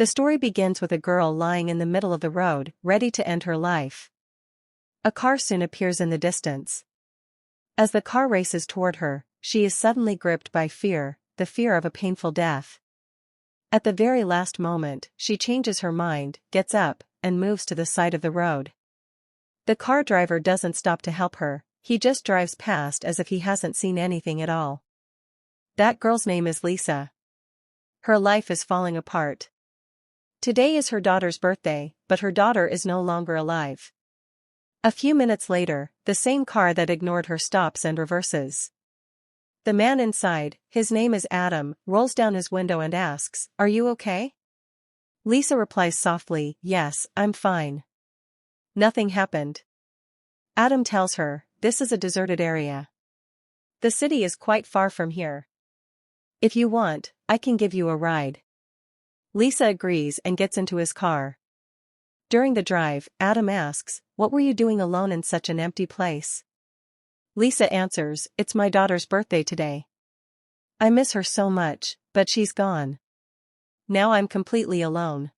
The story begins with a girl lying in the middle of the road, ready to end her life. A car soon appears in the distance. As the car races toward her, she is suddenly gripped by fear, the fear of a painful death. At the very last moment, she changes her mind, gets up, and moves to the side of the road. The car driver doesn't stop to help her, he just drives past as if he hasn't seen anything at all. That girl's name is Lisa. Her life is falling apart. Today is her daughter's birthday, but her daughter is no longer alive. A few minutes later, the same car that ignored her stops and reverses. The man inside, his name is Adam, rolls down his window and asks, "Are you okay?" Lisa replies softly, "Yes, I'm fine. Nothing happened." Adam tells her, "This is a deserted area. The city is quite far from here. If you want, I can give you a ride." Lisa agrees and gets into his car. During the drive, Adam asks, "What were you doing alone in such an empty place?" Lisa answers, "It's my daughter's birthday today. I miss her so much, but she's gone. Now I'm completely alone.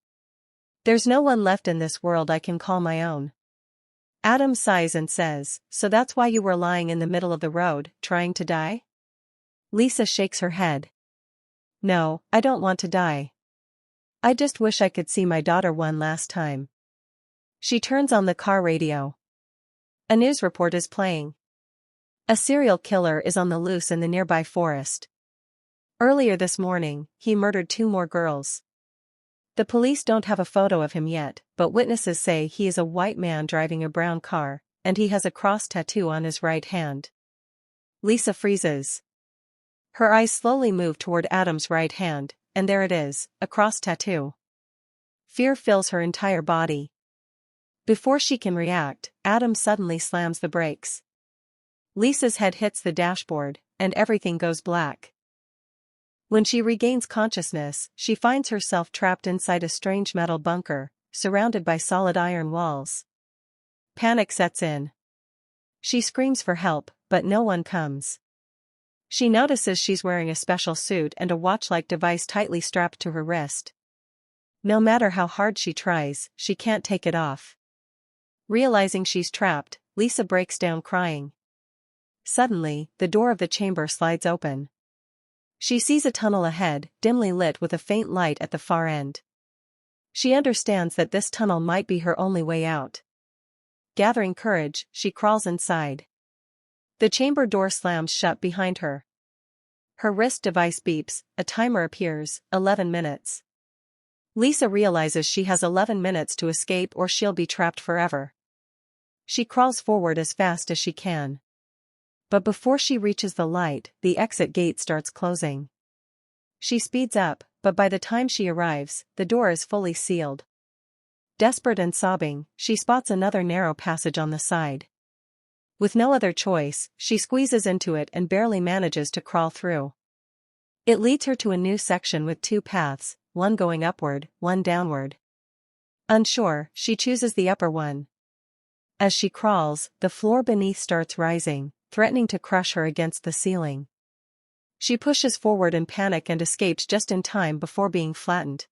There's no one left in this world I can call my own." Adam sighs and says, "So that's why you were lying in the middle of the road, trying to die?" Lisa shakes her head. "No, I don't want to die. I just wish I could see my daughter one last time." She turns on the car radio. A news report is playing. A serial killer is on the loose in the nearby forest. Earlier this morning, he murdered 2 more girls. The police don't have a photo of him yet, but witnesses say he is a white man driving a brown car, and he has a cross tattoo on his right hand. Lisa freezes. Her eyes slowly move toward Adam's right hand, and there it is, a cross tattoo. Fear fills her entire body. Before she can react, Adam suddenly slams the brakes. Lisa's head hits the dashboard, and everything goes black. When she regains consciousness, she finds herself trapped inside a strange metal bunker, surrounded by solid iron walls. Panic sets in. She screams for help, but no one comes. She notices she's wearing a special suit and a watch-like device tightly strapped to her wrist. No matter how hard she tries, she can't take it off. Realizing she's trapped, Lisa breaks down crying. Suddenly, the door of the chamber slides open. She sees a tunnel ahead, dimly lit with a faint light at the far end. She understands that this tunnel might be her only way out. Gathering courage, she crawls inside. The chamber door slams shut behind her. Her wrist device beeps, a timer appears, 11 minutes. Lisa realizes she has 11 minutes to escape or she'll be trapped forever. She crawls forward as fast as she can. But before she reaches the light, the exit gate starts closing. She speeds up, but by the time she arrives, the door is fully sealed. Desperate and sobbing, she spots another narrow passage on the side. With no other choice, she squeezes into it and barely manages to crawl through. It leads her to a new section with 2 paths, one going upward, one downward. Unsure, she chooses the upper one. As she crawls, the floor beneath starts rising, threatening to crush her against the ceiling. She pushes forward in panic and escapes just in time before being flattened.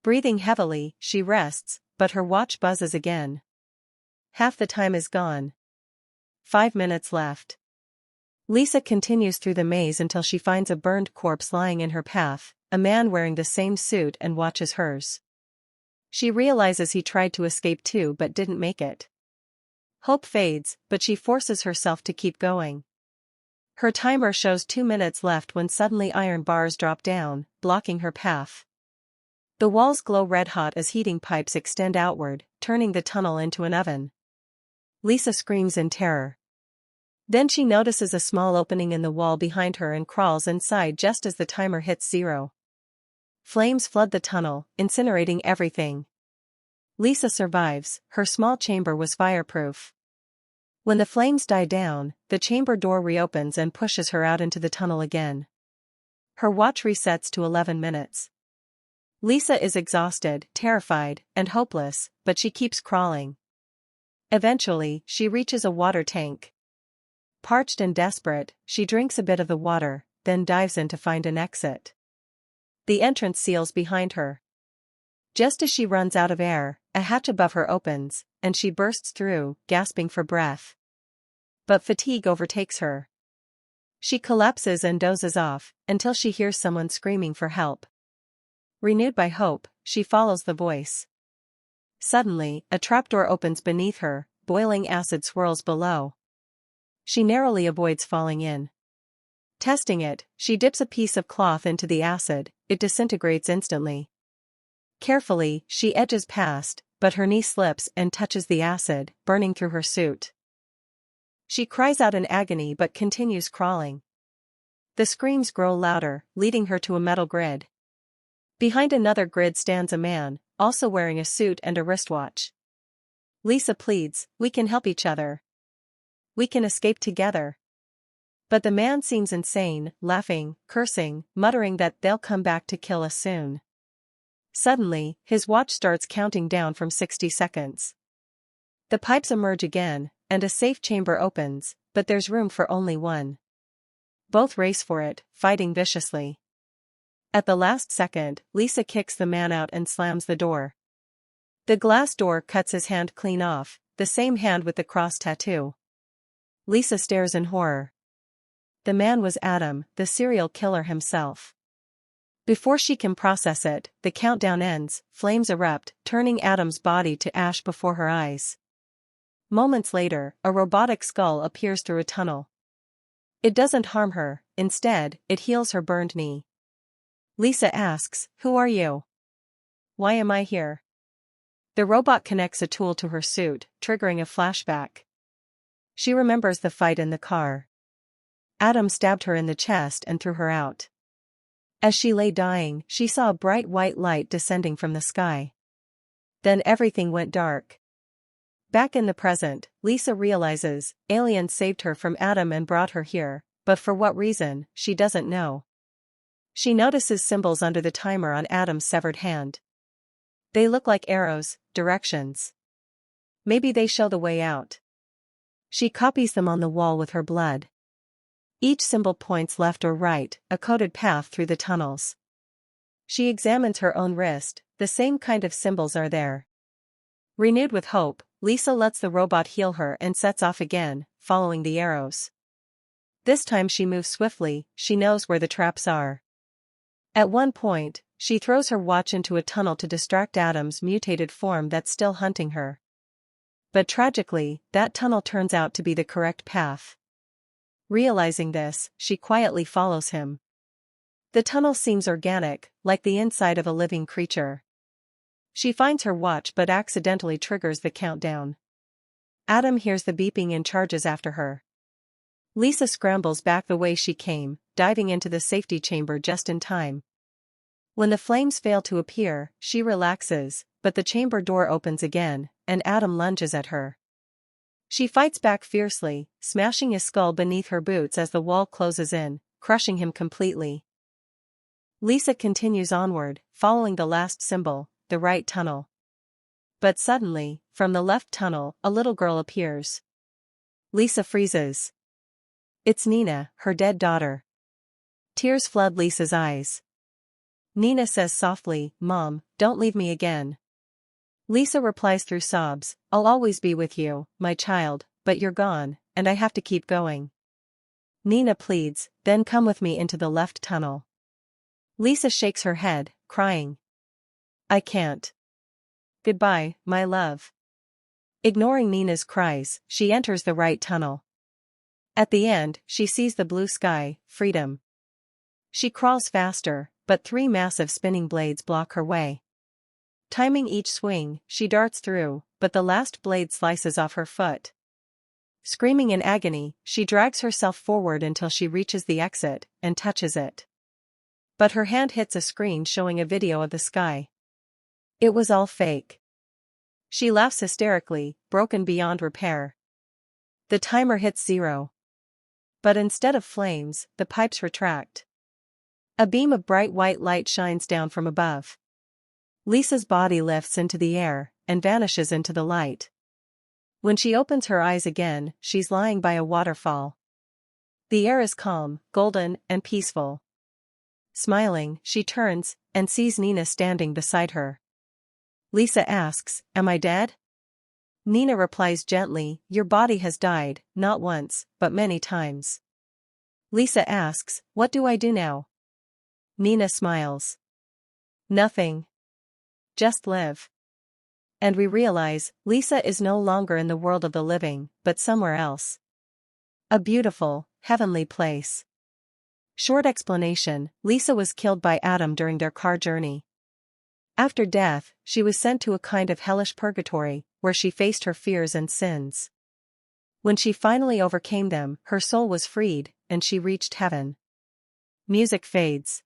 Breathing heavily, she rests, but her watch buzzes again. Half the time is gone. 5 minutes left. Lisa continues through the maze until she finds a burned corpse lying in her path, a man wearing the same suit and watch as hers. She realizes he tried to escape too but didn't make it. Hope fades, but she forces herself to keep going. Her timer shows 2 minutes left when suddenly iron bars drop down, blocking her path. The walls glow red-hot as heating pipes extend outward, turning the tunnel into an oven. Lisa screams in terror. Then she notices a small opening in the wall behind her and crawls inside just as the timer hits 0. Flames flood the tunnel, incinerating everything. Lisa survives, her small chamber was fireproof. When the flames die down, the chamber door reopens and pushes her out into the tunnel again. Her watch resets to 11 minutes. Lisa is exhausted, terrified, and hopeless, but she keeps crawling. Eventually, she reaches a water tank. Parched and desperate, she drinks a bit of the water, then dives in to find an exit. The entrance seals behind her. Just as she runs out of air, a hatch above her opens, and she bursts through, gasping for breath. But fatigue overtakes her. She collapses and dozes off, until she hears someone screaming for help. Renewed by hope, she follows the voice. Suddenly, a trapdoor opens beneath her, boiling acid swirls below. She narrowly avoids falling in. Testing it, she dips a piece of cloth into the acid, it disintegrates instantly. Carefully, she edges past, but her knee slips and touches the acid, burning through her suit. She cries out in agony but continues crawling. The screams grow louder, leading her to a metal grid. Behind another grid stands a man, also wearing a suit and a wristwatch. Lisa pleads, "We can help each other. We can escape together." But the man seems insane, laughing, cursing, muttering that they'll come back to kill us soon. Suddenly, his watch starts counting down from 60 seconds. The pipes emerge again, and a safe chamber opens, but there's room for only one. Both race for it, fighting viciously. At the last second, Lisa kicks the man out and slams the door. The glass door cuts his hand clean off, the same hand with the cross tattoo. Lisa stares in horror. The man was Adam, the serial killer himself. Before she can process it, the countdown ends, flames erupt, turning Adam's body to ash before her eyes. Moments later, a robotic skull appears through a tunnel. It doesn't harm her, instead, it heals her burned knee. Lisa asks, "Who are you? Why am I here?" The robot connects a tool to her suit, triggering a flashback. She remembers the fight in the car. Adam stabbed her in the chest and threw her out. As she lay dying, she saw a bright white light descending from the sky. Then everything went dark. Back in the present, Lisa realizes, aliens saved her from Adam and brought her here, but for what reason, she doesn't know. She notices symbols under the timer on Adam's severed hand. They look like arrows, directions. Maybe they show the way out. She copies them on the wall with her blood. Each symbol points left or right, a coded path through the tunnels. She examines her own wrist, the same kind of symbols are there. Renewed with hope, Lisa lets the robot heal her and sets off again, following the arrows. This time she moves swiftly, she knows where the traps are. At one point, she throws her watch into a tunnel to distract Adam's mutated form that's still hunting her. But tragically, that tunnel turns out to be the correct path. Realizing this, she quietly follows him. The tunnel seems organic, like the inside of a living creature. She finds her watch but accidentally triggers the countdown. Adam hears the beeping and charges after her. Lisa scrambles back the way she came, diving into the safety chamber just in time. When the flames fail to appear, she relaxes, but the chamber door opens again, and Adam lunges at her. She fights back fiercely, smashing his skull beneath her boots as the wall closes in, crushing him completely. Lisa continues onward, following the last symbol, the right tunnel. But suddenly, from the left tunnel, a little girl appears. Lisa freezes. It's Nina, her dead daughter. Tears flood Lisa's eyes. Nina says softly, "Mom, don't leave me again." Lisa replies through sobs, "I'll always be with you, my child, but you're gone, and I have to keep going." Nina pleads, "Then come with me into the left tunnel." Lisa shakes her head, crying, "I can't. Goodbye, my love." Ignoring Nina's cries, she enters the right tunnel. At the end, she sees the blue sky, freedom. She crawls faster, but 3 massive spinning blades block her way. Timing each swing, she darts through, but the last blade slices off her foot. Screaming in agony, she drags herself forward until she reaches the exit, and touches it. But her hand hits a screen showing a video of the sky. It was all fake. She laughs hysterically, broken beyond repair. The timer hits 0. But instead of flames, the pipes retract. A beam of bright white light shines down from above. Lisa's body lifts into the air, and vanishes into the light. When she opens her eyes again, she's lying by a waterfall. The air is calm, golden, and peaceful. Smiling, she turns, and sees Nina standing beside her. Lisa asks, "Am I dead?" Nina replies gently, "Your body has died, not once, but many times." Lisa asks, "What do I do now?" Nina smiles. "Nothing. Just live." And we realize, Lisa is no longer in the world of the living, but somewhere else. A beautiful, heavenly place. Short explanation, Lisa was killed by Adam during their car journey. After death, she was sent to a kind of hellish purgatory, where she faced her fears and sins. When she finally overcame them, her soul was freed, and she reached heaven. Music fades.